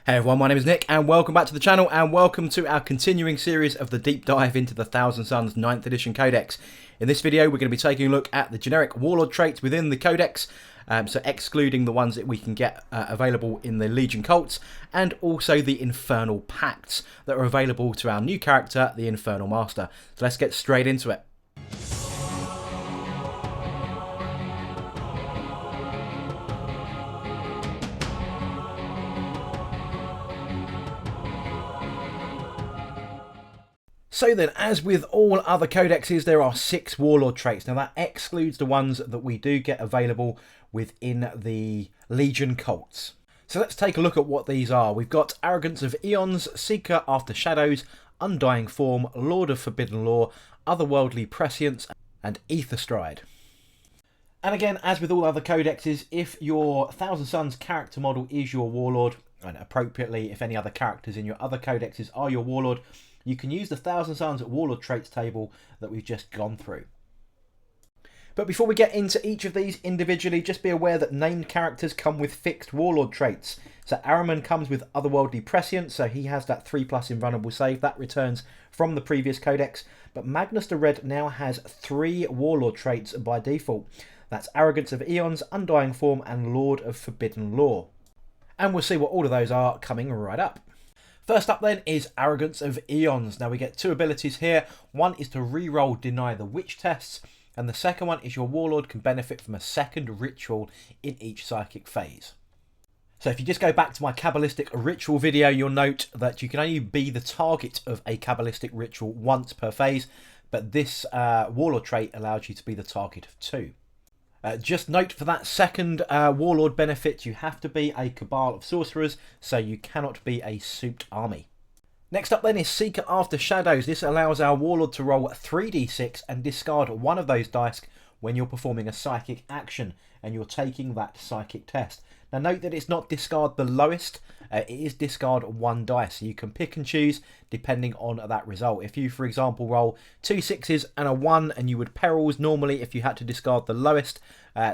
Hey everyone, my name is Nick and welcome back to the channel and welcome to our continuing series of the deep dive into the Thousand Sons 9th edition codex. In this video we're going to be taking a look at the generic warlord traits within the codex, so excluding the ones that we can get available in the Legion cults, and also the infernal pacts that are available to our new character, the Infernal Master. So let's get straight into it. So then, as with all other codexes, there are 6 warlord traits. Now that excludes the ones that we do get available within the Legion cults. So let's take a look at what these are. We've got Arrogance of Aeons, Seeker After Shadows, Undying Form, Lord of Forbidden Law, Otherworldly Prescience, and AETHERSTRIDE. And again, as with all other codexes, if your Thousand Sons character model is your warlord, and appropriately if any other characters in your other codexes are your warlord, you can use the Thousand Sons warlord traits table that we've just gone through. But before we get into each of these individually, just be aware that named characters come with fixed warlord traits. So Ahriman comes with Otherworldly Prescience, so he has that 3+ invulnerable save. That returns from the previous codex. But Magnus the Red now has 3 warlord traits by default. That's Arrogance of Aeons, Undying Form, and Lord of Forbidden Law. And we'll see what all of those are coming right up. First up then is Arrogance of Aeons. Now we get 2 abilities here. One is to reroll Deny the Witch tests, and the second one is your warlord can benefit from a second ritual in each psychic phase. So if you just go back to my Kabbalistic ritual video, you'll note that you can only be the target of a Kabbalistic ritual once per phase, but this warlord trait allows you to be the target of 2. Just note for that second warlord benefit, you have to be a cabal of sorcerers, so you cannot be a souped army. Next up then is Seeker After Shadows. This allows our warlord to roll 3d6 and discard one of those dice when you're performing a psychic action and you're taking that psychic test. Now note that it's not discard the lowest, it is discard 1 dice. So you can pick and choose depending on that result. If you, for example, roll 2 6s and a 1 and you would perils normally if you had to discard the lowest,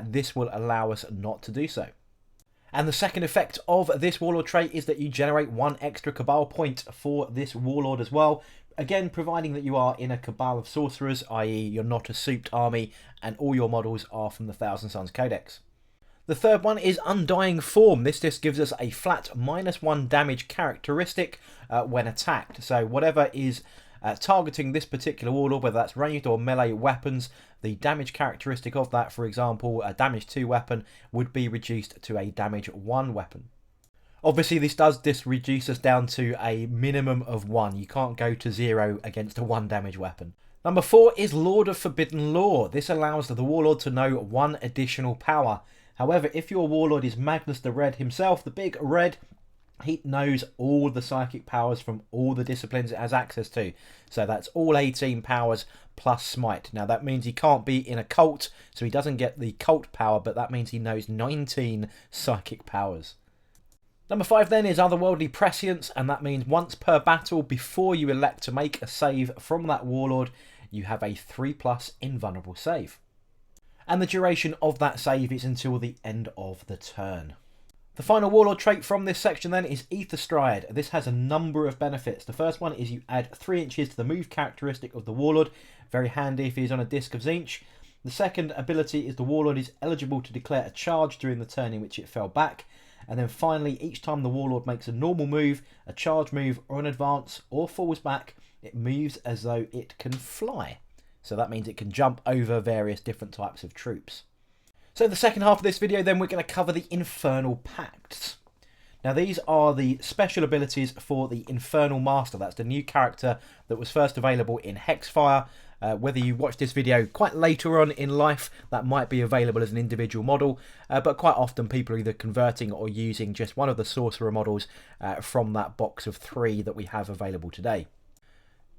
this will allow us not to do so. And the second effect of this warlord trait is that you generate 1 extra cabal point for this warlord as well. Again, providing that you are in a cabal of sorcerers, i.e. you're not a souped army and all your models are from the Thousand Sons Codex. The third one is Undying Form. This just gives us a flat -1 damage characteristic when attacked. So whatever is targeting this particular warlord, whether that's ranged or melee weapons, the damage characteristic of that, for example, a damage 2 weapon, would be reduced to a damage 1 weapon. Obviously, this does reduce us down to a minimum of 1. You can't go to 0 against a 1 damage weapon. Number 4 is Lord of Forbidden Law. This allows the warlord to know 1 additional power. However, if your warlord is Magnus the Red himself, the big red, he knows all the psychic powers from all the disciplines it has access to. So that's all 18 powers plus smite. Now that means he can't be in a cult, so he doesn't get the cult power, but that means he knows 19 psychic powers. Number 5 then is Otherworldly Prescience, and that means once per battle, before you elect to make a save from that warlord, you have a 3+ invulnerable save. And the duration of that save is until the end of the turn. The final warlord trait from this section then is AETHERSTRIDE. This has a number of benefits. The first one is you add 3 inches to the move characteristic of the warlord. Very handy if he's on a disc of Tzeentch. The second ability is the warlord is eligible to declare a charge during the turn in which it fell back. And then finally, each time the warlord makes a normal move, a charge move, or an advance, or falls back, it moves as though it can fly. So that means it can jump over various different types of troops. So the second half of this video then we're going to cover the Infernal Pacts. Now these are the special abilities for the Infernal Master. That's the new character that was first available in Hexfire. Whether you watch this video quite later on in life, that might be available as an individual model, but quite often people are either converting or using just one of the sorcerer models from that box of 3 that we have available today.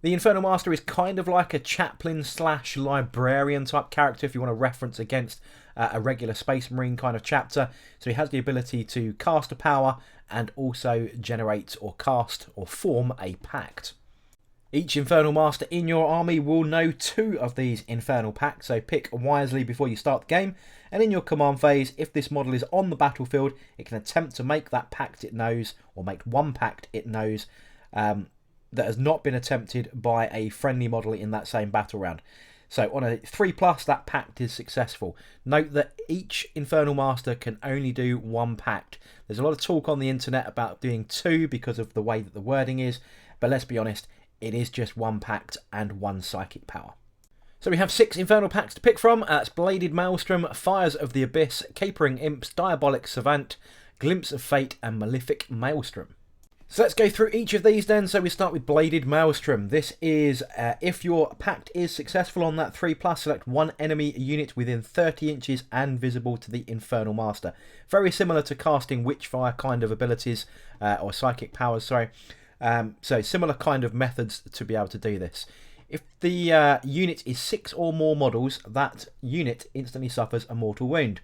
The Infernal Master is kind of like a chaplain / librarian type character if you want to reference against a regular Space Marine kind of chapter. So he has the ability to cast a power and also generate or cast or form a pact. Each Infernal Master in your army will know 2 of these Infernal Pacts, so pick wisely before you start the game. And in your command phase, if this model is on the battlefield, it can attempt to make that pact it knows, or make one pact it knows, that has not been attempted by a friendly model in that same battle round. So on a 3+, that pact is successful. Note that each Infernal Master can only do 1 pact. There's a lot of talk on the internet about doing 2 because of the way that the wording is, but let's be honest, it is just 1 pact and 1 psychic power. So we have 6 Infernal Pacts to pick from. That's Bladed Maelstrom, Fires of the Abyss, Capering Imps, Diabolic Savant, Glimpse of Fate, and Malefic Maelstrom. So let's go through each of these then. So we start with Bladed Maelstrom. This is if your pact is successful on that 3+, select 1 enemy unit within 30 inches and visible to the Infernal Master. Very similar to casting Witchfire kind of abilities, or psychic powers, sorry. So similar kind of methods to be able to do this. If the unit is 6 or more models, that unit instantly suffers a mortal wound.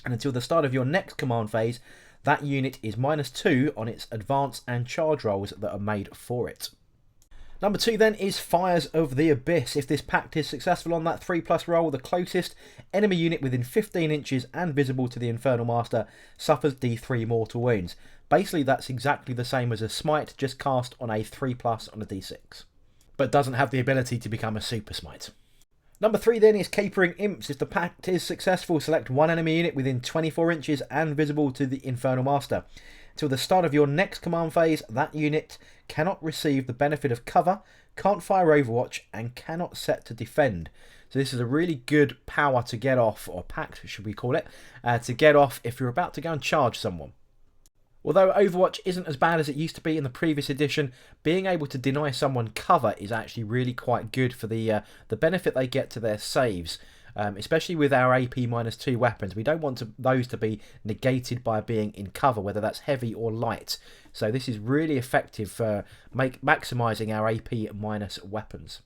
And until the start of your next command phase, that unit is -2 on its advance and charge rolls that are made for it. Number 2 then is Fires of the Abyss. If this pact is successful on that 3+ roll, the closest enemy unit within 15 inches and visible to the Infernal Master suffers D3 mortal wounds. Basically that's exactly the same as a smite, just cast on a 3+ on a D6. But doesn't have the ability to become a super smite. Number 3 then is Capering Imps. If the pact is successful, select 1 enemy unit within 24 inches and visible to the Infernal Master. Till the start of your next command phase, that unit cannot receive the benefit of cover, can't fire Overwatch, and cannot set to defend. So this is a really good power to get off, or pact should we call it, to get off if you're about to go and charge someone. Although Overwatch isn't as bad as it used to be in the previous edition, being able to deny someone cover is actually really quite good for the benefit they get to their saves. Especially with our AP -2 weapons, we don't want those to be negated by being in cover, whether that's heavy or light. So this is really effective for maximising our AP- weapons.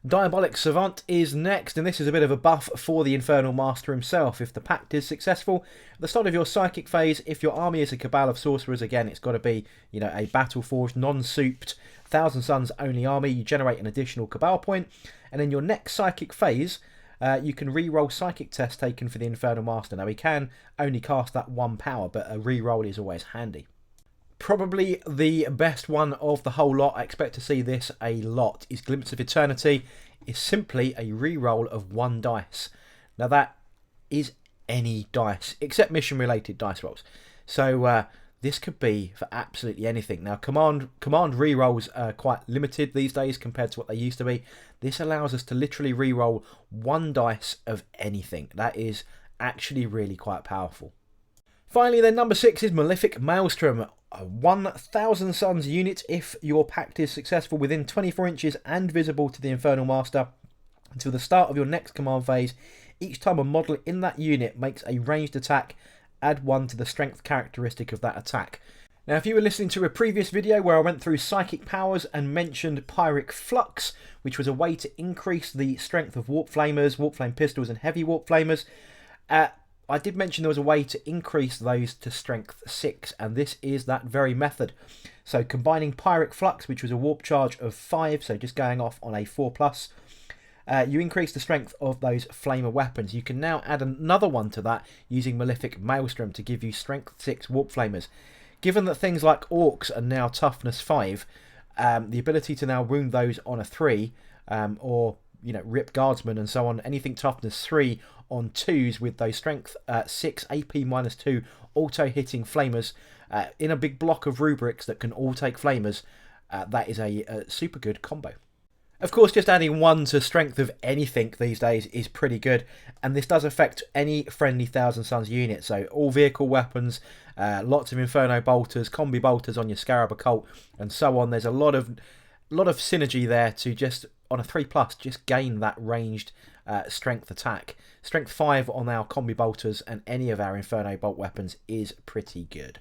Diabolic Savant is next, and this is a bit of a buff for the Infernal Master himself. If the pact is successful, at the start of your psychic phase, if your army is a cabal of sorcerers, again it's got to be, you know, a battle-forged, non-souped, 1,000 Suns only army, you generate an additional cabal point, and in your next psychic phase, you can re-roll psychic tests taken for the Infernal Master. Now he can only cast that 1 power, but a re-roll is always handy. Probably the best one of the whole lot, I expect to see this a lot, is Glimpse of Eternity. It's simply a re-roll of 1 dice. Now that is any dice, except mission-related dice rolls. So this could be for absolutely anything. Now command re-rolls are quite limited these days compared to what they used to be. This allows us to literally re-roll 1 dice of anything. That is actually really quite powerful. Finally then, number 6 is Malefic Maelstrom. A 1,000 Suns unit if your pact is successful within 24 inches and visible to the Infernal Master. Until the start of your next command phase, each time a model in that unit makes a ranged attack, add 1 to the strength characteristic of that attack. Now if you were listening to a previous video where I went through psychic powers and mentioned Pyric Flux, which was a way to increase the strength of Warp Flamers, Warp Flame Pistols and Heavy Warp Flamers, I did mention there was a way to increase those to strength 6, and this is that very method. So combining Pyric Flux, which was a warp charge of 5, so just going off on a 4+, you increase the strength of those flamer weapons. You can now add another one to that using Malefic Maelstrom to give you strength 6 warp flamers. Given that things like orcs are now toughness 5, the ability to now wound those on a 3, or rip guardsmen and so on, anything toughness 3 on 2s with those strength 6 AP -2 auto hitting flamers in a big block of rubrics that can all take flamers, that is a super good combo. Of course, just adding 1 to strength of anything these days is pretty good, and this does affect any friendly 1,000 Suns unit, so all vehicle weapons, lots of Inferno bolters, combi bolters on your Scarab Occult and so on. There's a lot of synergy there to just on a 3+, just gain that ranged strength attack. Strength 5 on our combi bolters and any of our Inferno bolt weapons is pretty good.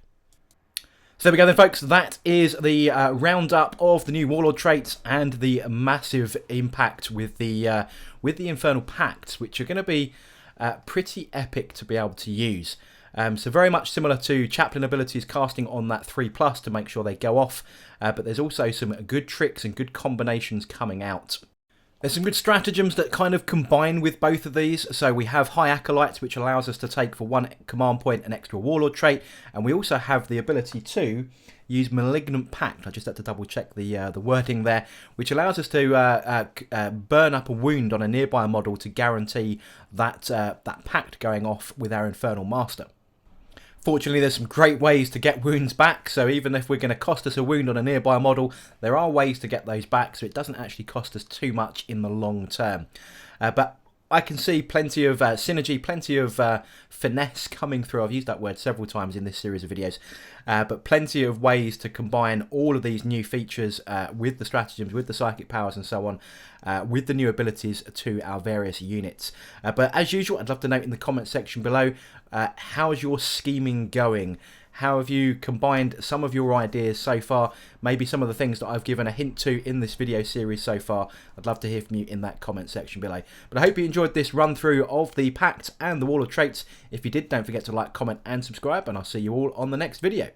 So there we go then, folks. That is the roundup of the new Warlord traits and the massive impact with the Infernal Pacts, which are going to be pretty epic to be able to use. So very much similar to chaplain abilities, casting on that 3+ to make sure they go off, but there's also some good tricks and good combinations coming out. There's some good stratagems that kind of combine with both of these. So we have High Acolytes, which allows us to take for 1 command point an extra Warlord trait, and we also have the ability to use Malignant Pact. I just had to double check the wording there, which allows us to burn up a wound on a nearby model to guarantee that that pact going off with our Infernal Master. Fortunately, there's some great ways to get wounds back, so even if we're going to cost us a wound on a nearby model, there are ways to get those back, so it doesn't actually cost us too much in the long term. But I can see plenty of synergy, plenty of finesse coming through. I've used that word several times in this series of videos, but plenty of ways to combine all of these new features with the stratagems, with the psychic powers and so on, with the new abilities to our various units. But as usual, I'd love to know in the comment section below, how's your scheming going? How have you combined some of your ideas so far? Maybe some of the things that I've given a hint to in this video series so far. I'd love to hear from you in that comment section below. But I hope you enjoyed this run through of the Pacts and the Warlord traits. If you did, don't forget to like, comment and subscribe, and I'll see you all on the next video.